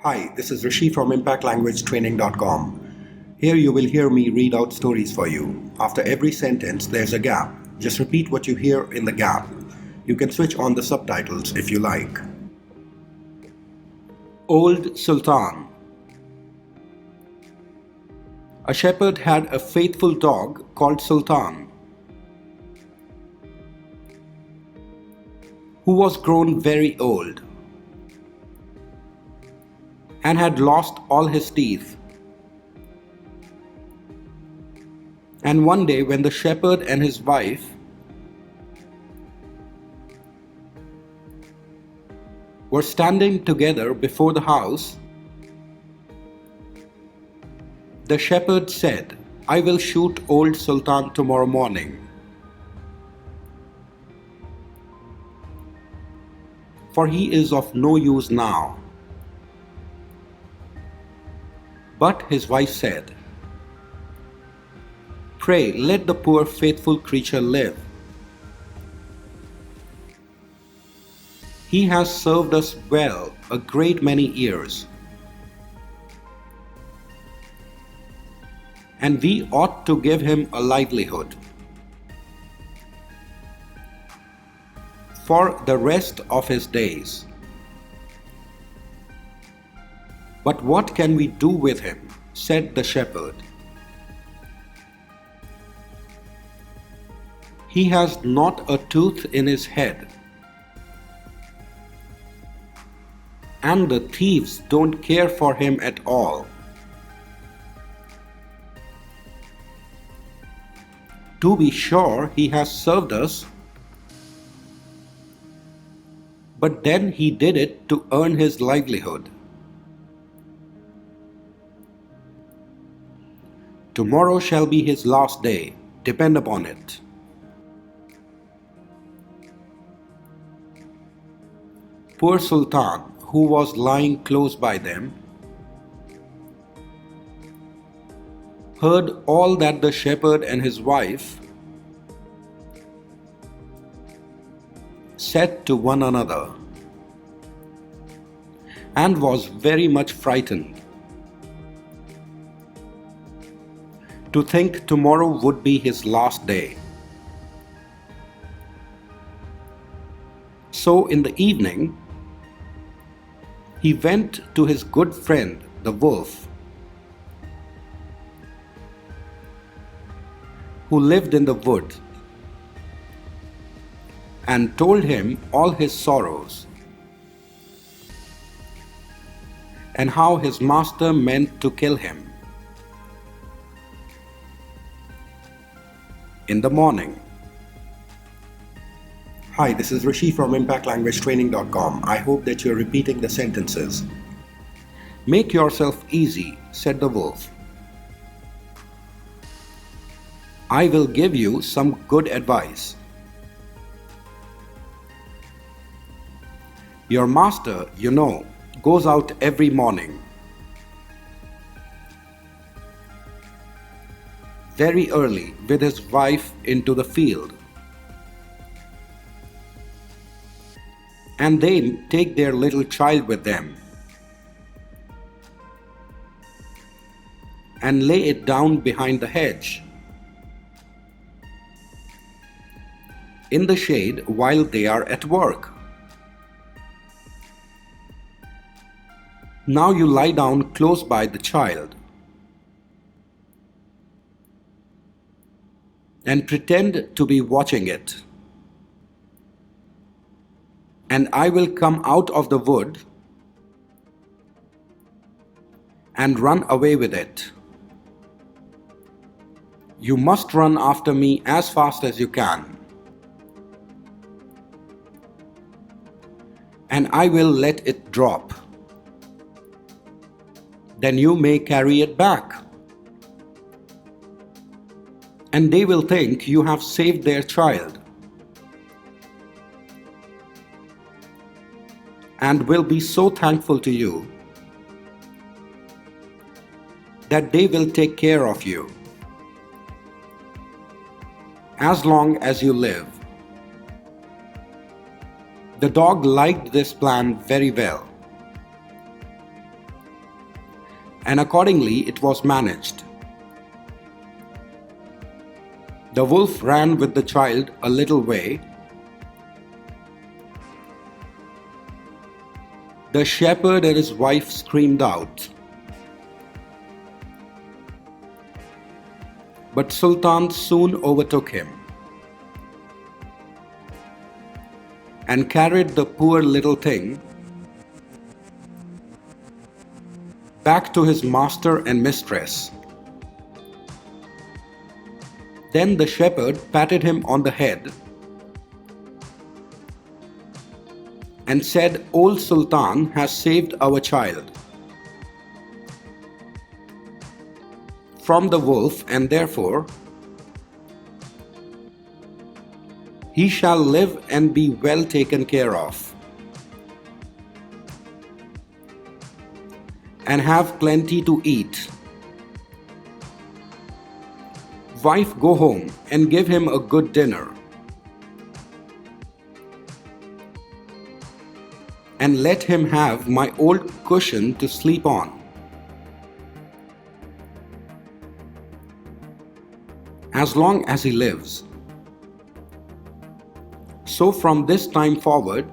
Hi, this is Rishi from ImpactLanguageTraining.com. Here you will hear me read out stories for you. After every sentence, there's a gap. Just repeat what you hear in the gap. You can switch on the subtitles if you like. Old Sultan. A shepherd had a faithful dog called Sultan, who was grown very old and had lost all his teeth. And one day, when the shepherd and his wife were standing together before the house, the shepherd said, "I will shoot old Sultan tomorrow morning, for he is of no use now." But his wife said, "Pray let the poor faithful creature live. He has served us well a great many years, and we ought to give him a livelihood for the rest of his days. But what can we do with him?" said the shepherd. "He has not a tooth in his head, and the thieves don't care for him at all. To be sure, he has served us, but then he did it to earn his livelihood. Tomorrow shall be his last day, depend upon it." Poor Sultan, who was lying close by them, heard all that the shepherd and his wife said to one another, and was very much frightened to think tomorrow would be his last day. So in the evening, he went to his good friend the wolf, who lived in the wood, and told him all his sorrows and how his master meant to kill him. In the morning. Hi, this is Rishi from ImpactLanguageTraining.com. I hope that you're repeating the sentences. "Make yourself easy," said the wolf. "I will give you some good advice. Your master, you know, goes out every morning, very early, with his wife into the field, and they take their little child with them and lay it down behind the hedge in the shade while they are at work. Now you lie down close by the child and pretend to be watching it, and I will come out of the wood and run away with it. You must run after me as fast as you can, and I will let it drop. Then you may carry it back, and they will think you have saved their child, and will be so thankful to you that they will take care of you as long as you live." The dog liked this plan very well, and accordingly it was managed. The wolf ran with the child a little way. The shepherd and his wife screamed out. But Sultan soon overtook him and carried the poor little thing back to his master and mistress. Then the shepherd patted him on the head and said, "Old Sultan has saved our child from the wolf, and therefore he shall live and be well taken care of, and have plenty to eat. Wife, go home and give him a good dinner, and let him have my old cushion to sleep on, as long as he lives." So from this time forward,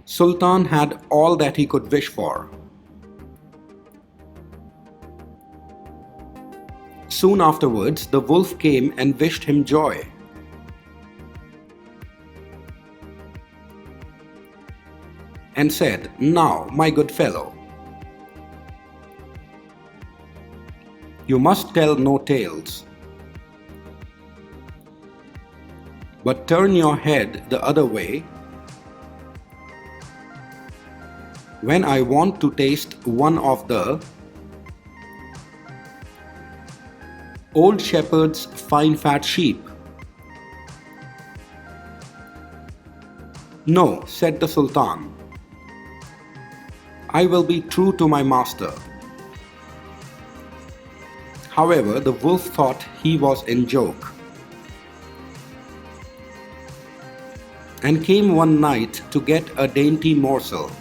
Sultan had all that he could wish for. Soon afterwards, the wolf came and wished him joy. And said, "Now, my good fellow, you must tell no tales, but turn your head the other way when I want to taste one of the old shepherd's fine fat sheep." "No," said the Sultan, "I will be true to my master." However, the wolf thought he was in joke, and came one night to get a dainty morsel.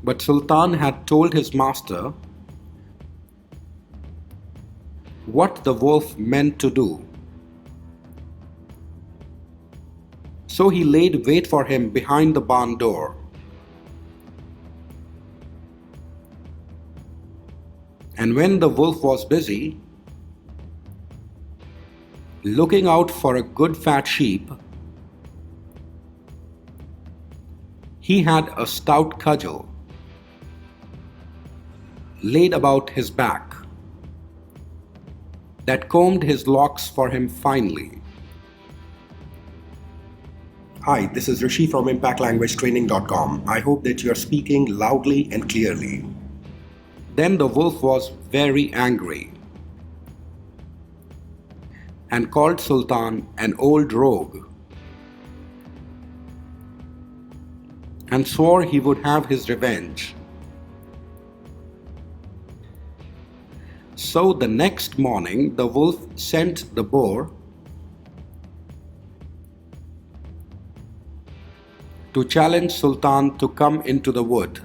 But Sultan had told his master what the wolf meant to do. So he laid wait for him behind the barn door. And when the wolf was busy looking out for a good fat sheep, he had a stout cudgel laid about his back that combed his locks for him finely. Hi, this is Rishi from ImpactLanguageTraining.com. I hope that you are speaking loudly and clearly. Then the wolf was very angry and called Sultan an old rogue, and swore he would have his revenge. So the next morning the wolf sent the boar to challenge Sultan to come into the wood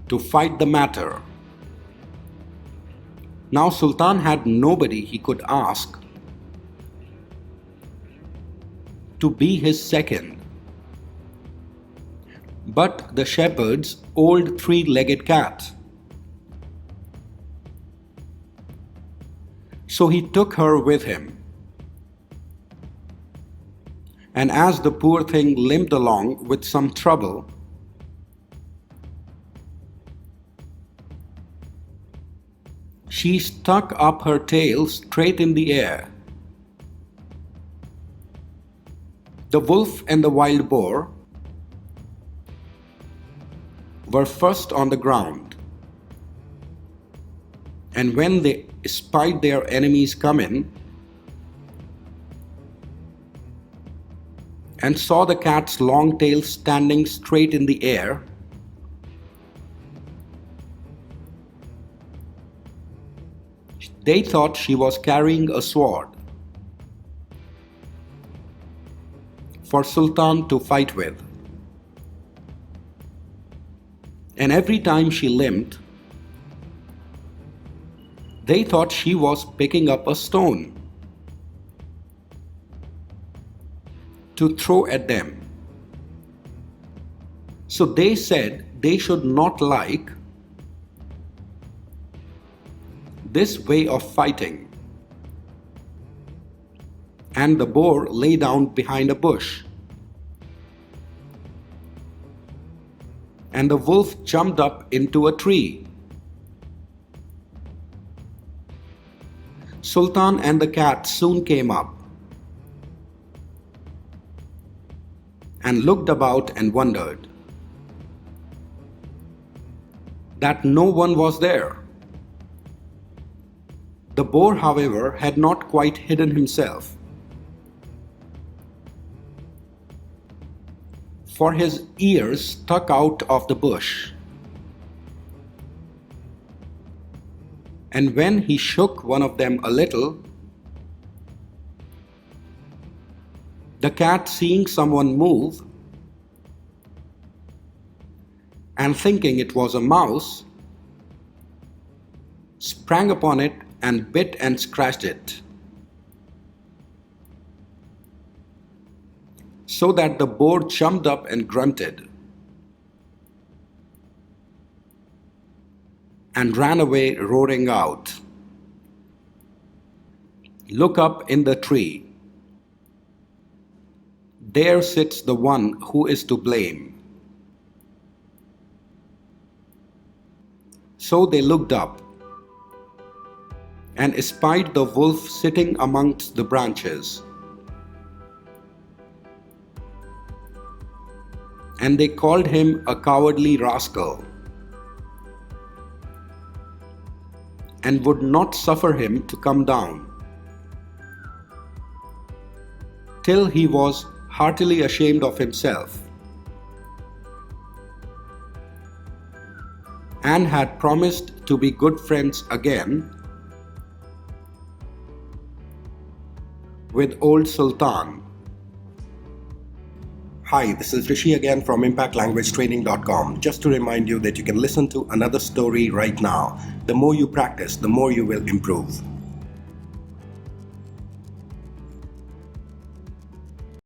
to fight the matter. Now Sultan had nobody he could ask to be his second but the shepherd's old three-legged cat. So he took her with him, and as the poor thing limped along with some trouble, she stuck up her tail straight in the air. The wolf and the wild boar were first on the ground, and when they spied their enemies come in and saw the cat's long tail standing straight in the air, they thought she was carrying a sword. for Sultan to fight with. And every time she limped, they thought she was picking up a stone to throw at them. So they said they should not like this way of fighting. And the boar lay down behind a bush. And the wolf jumped up into a tree. Sultan and the cat soon came up and looked about and wondered that no one was there. The boar, however, had not quite hidden himself, for his ears stuck out of the bush. And when he shook one of them a little, the cat, seeing someone move and thinking it was a mouse, sprang upon it and bit and scratched it, so that the boar jumped up and grunted and ran away roaring out, "Look up in the tree. There sits the one who is to blame." So they looked up and espied the wolf sitting amongst the branches. And they called him a cowardly rascal, and would not suffer him to come down, till he was heartily ashamed of himself, and had promised to be good friends again with old Sultan. Hi, this is Rishi again from ImpactLanguageTraining.com. Just to remind you that you can listen to another story right now. The more you practice, the more you will improve.